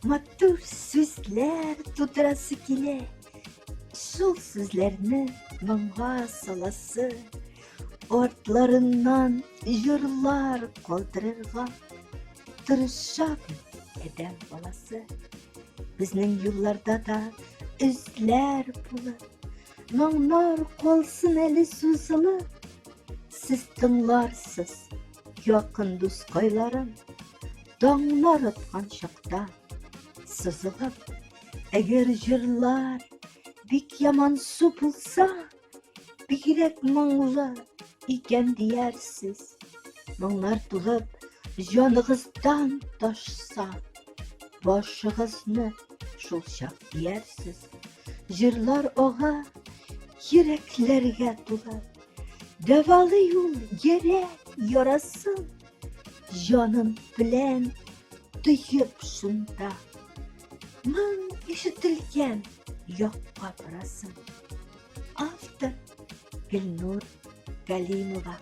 Матур сүзләр тудырасы килә, шул сүзләрне моңга саласы, артларыннан җырлар калдырырга тырыша бит адәм баласы. Безнең юлларда да эзләр булып, моңнар калсын әле сузылып. Сез тыңларсыз, якын дускайларым, таңнар аткан чакта сызылып. Әгәр җырлар бик яман су булса, бигрәк моңлы икән диярсез. Моңнар тулып, җаныгыздан ташса, башыгызны шул чак диярсез. Җырлар ага йөрәкләргә тулып, дәвалый ул йөрәк ярасын, җаным белән тоеп шунда. Моң ишетелгән якка барасын. Автор Гөлнур Галимова.